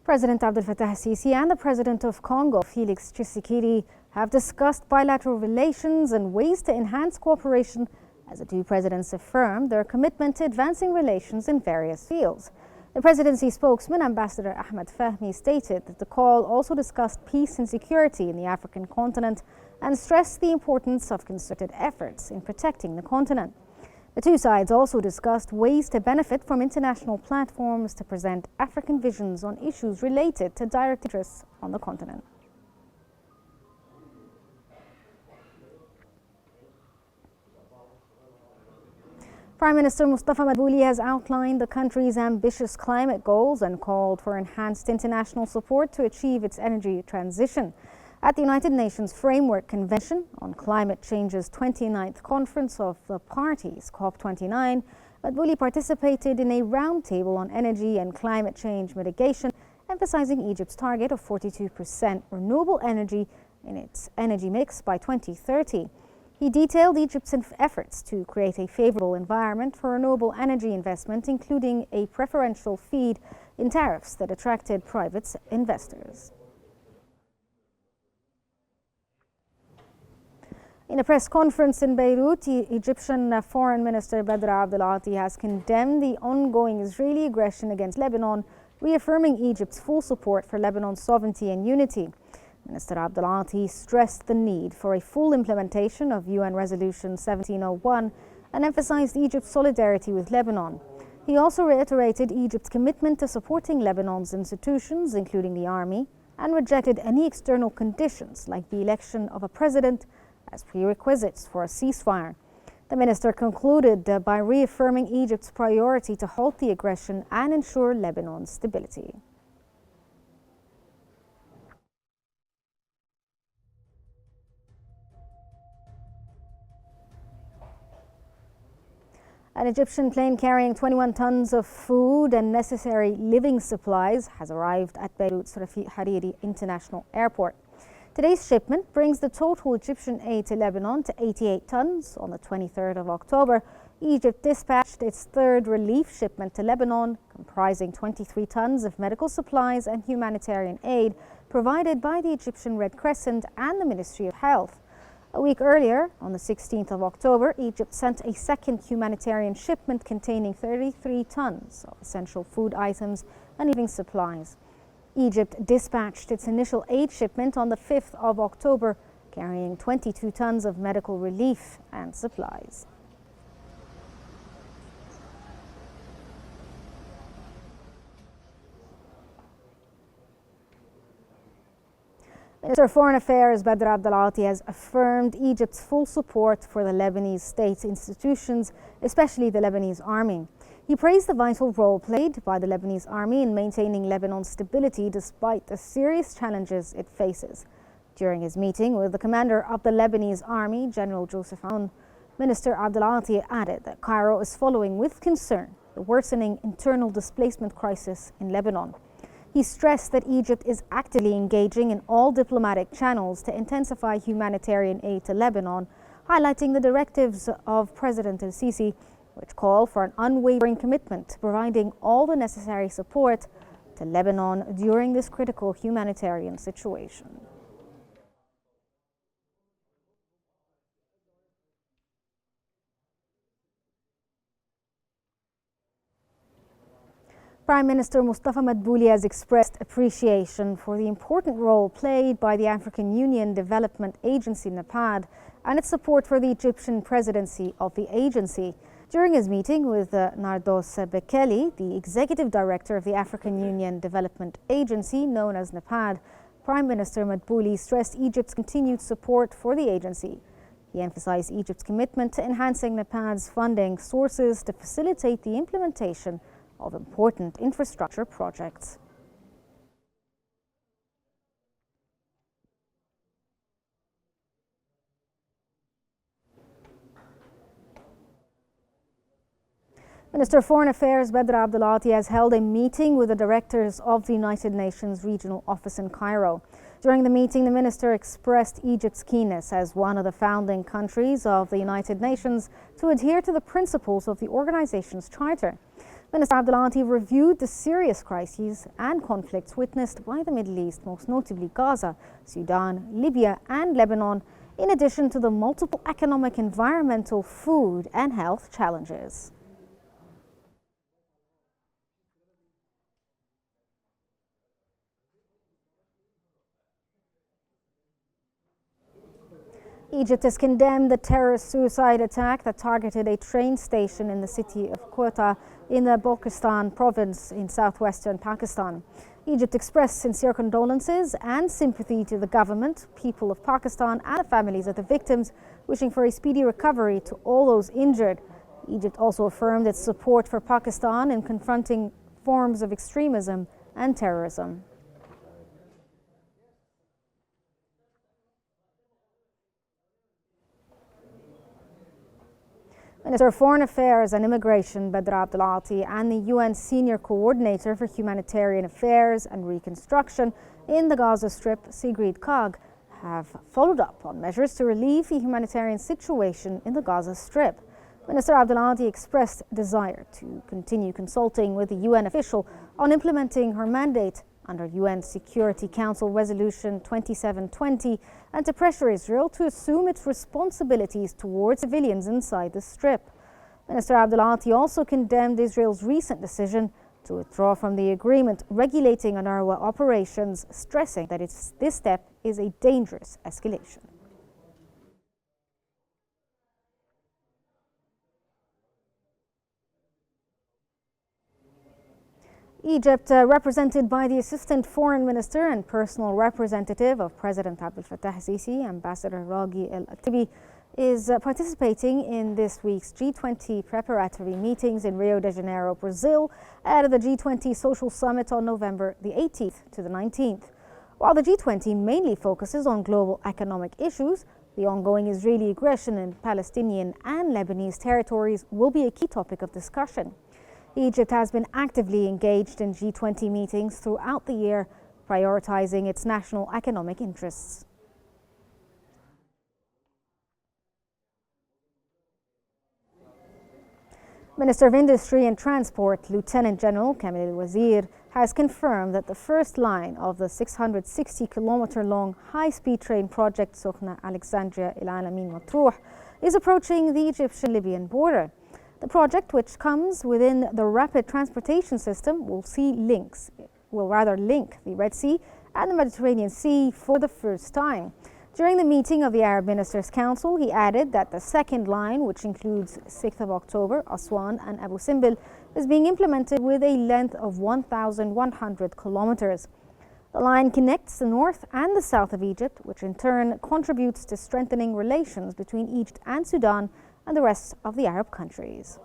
President Abdel Fattah al-Sisi and the President of Congo, Felix Tshisekedi, have discussed bilateral relations and ways to enhance cooperation as the two presidents affirmed their commitment to advancing relations in various fields. The presidency spokesman, Ambassador Ahmed Fahmy, stated that the call also discussed peace and security in the African continent and stressed the importance of concerted efforts in protecting the continent. The two sides also discussed ways to benefit from international platforms to present African visions on issues related to direct interests on the continent. Prime Minister Mustafa Madbouli has outlined the country's ambitious climate goals and called for enhanced international support to achieve its energy transition. At the United Nations Framework Convention on Climate Change's 29th Conference of the Parties, COP29, Madbouli participated in a roundtable on energy and climate change mitigation, emphasizing Egypt's target of 42% renewable energy in its energy mix by 2030. He detailed Egypt's efforts to create a favorable environment for renewable energy investment, including a preferential feed in tariffs that attracted private investors. In a press conference in Beirut, Egyptian Foreign Minister Badr Abdel Ati has condemned the ongoing Israeli aggression against Lebanon, reaffirming Egypt's full support for Lebanon's sovereignty and unity. Minister Abdel Ati stressed the need for a full implementation of UN Resolution 1701 and emphasized Egypt's solidarity with Lebanon. He also reiterated Egypt's commitment to supporting Lebanon's institutions, including the army, and rejected any external conditions like the election of a president as prerequisites for a ceasefire. The minister concluded by reaffirming Egypt's priority to halt the aggression and ensure Lebanon's stability. An Egyptian plane carrying 21 tons of food and necessary living supplies has arrived at Beirut's Rafiq Hariri International Airport. Today's shipment brings the total Egyptian aid to Lebanon to 88 tons. On the 23rd of October, Egypt dispatched its third relief shipment to Lebanon, comprising 23 tons of medical supplies and humanitarian aid provided by the Egyptian Red Crescent and the Ministry of Health. A week earlier, on the 16th of October, Egypt sent a second humanitarian shipment containing 33 tons of essential food items and living supplies. Egypt dispatched its initial aid shipment on the 5th of October, carrying 22 tons of medical relief and supplies. Minister of Foreign Affairs Badr Abdel Ati has affirmed Egypt's full support for the Lebanese state institutions, especially the Lebanese army. He praised the vital role played by the Lebanese army in maintaining Lebanon's stability despite the serious challenges it faces. During his meeting with the commander of the Lebanese army, General Joseph Aoun, Minister Abdel Ati added that Cairo is following with concern the worsening internal displacement crisis in Lebanon. He stressed that Egypt is actively engaging in all diplomatic channels to intensify humanitarian aid to Lebanon, highlighting the directives of President al-Sisi, which call for an unwavering commitment to providing all the necessary support to Lebanon during this critical humanitarian situation. Prime Minister Mustafa Madbouli has expressed appreciation for the important role played by the African Union Development Agency, NEPAD, and its support for the Egyptian presidency of the agency. During his meeting with Nardos Bekele, the executive director of the African Union Development Agency, known as NEPAD, Prime Minister Madbouli stressed Egypt's continued support for the agency. He emphasized Egypt's commitment to enhancing NEPAD's funding sources to facilitate the implementation of important infrastructure projects. Minister of Foreign Affairs Badr Abdel Ati has held a meeting with the directors of the United Nations Regional Office in Cairo. During the meeting, the minister expressed Egypt's keenness as one of the founding countries of the United Nations to adhere to the principles of the organization's charter. Minister Abdulati reviewed the serious crises and conflicts witnessed by the Middle East, most notably Gaza, Sudan, Libya and Lebanon, in addition to the multiple economic, environmental, food and health challenges. Egypt has condemned the terrorist suicide attack that targeted a train station in the city of Quetta in the Balochistan province in southwestern Pakistan. Egypt expressed sincere condolences and sympathy to the government, people of Pakistan and the families of the victims, wishing for a speedy recovery to all those injured. Egypt also affirmed its support for Pakistan in confronting forms of extremism and terrorism. Minister of Foreign Affairs and Immigration Badr Abdulati and the UN Senior Coordinator for Humanitarian Affairs and Reconstruction in the Gaza Strip, Sigrid Kaag, have followed up on measures to relieve the humanitarian situation in the Gaza Strip. Minister Abdulati expressed desire to continue consulting with the UN official on implementing her mandate under UN Security Council Resolution 2720 and to pressure Israel to assume its responsibilities towards civilians inside the Strip. Minister Abdulati also condemned Israel's recent decision to withdraw from the agreement regulating UNRWA operations, stressing that this step is a dangerous escalation. Egypt, represented by the Assistant Foreign Minister and personal representative of President Abdel Fattah Sisi, Ambassador Raghi El-Atibi, is participating in this week's G20 preparatory meetings in Rio de Janeiro, Brazil, at the G20 Social Summit on November the 18th to the 19th. While the G20 mainly focuses on global economic issues, the ongoing Israeli aggression in Palestinian and Lebanese territories will be a key topic of discussion. Egypt has been actively engaged in G20 meetings throughout the year, prioritizing its national economic interests. Minister of Industry and Transport, Lieutenant General Kamil Wazir, has confirmed that the first line of the 660-kilometer-long high-speed train project Sokhna Alexandria El Alamein Matruh is approaching the Egyptian-Libyan border. The project, which comes within the rapid transportation system, will link the Red Sea and the Mediterranean Sea for the first time. During the meeting of the Arab Ministers' Council, he added that the second line, which includes 6th of October, Aswan and Abu Simbel, is being implemented with a length of 1,100 kilometers. The line connects the north and the south of Egypt, which in turn contributes to strengthening relations between Egypt and Sudan and the rest of the Arab countries.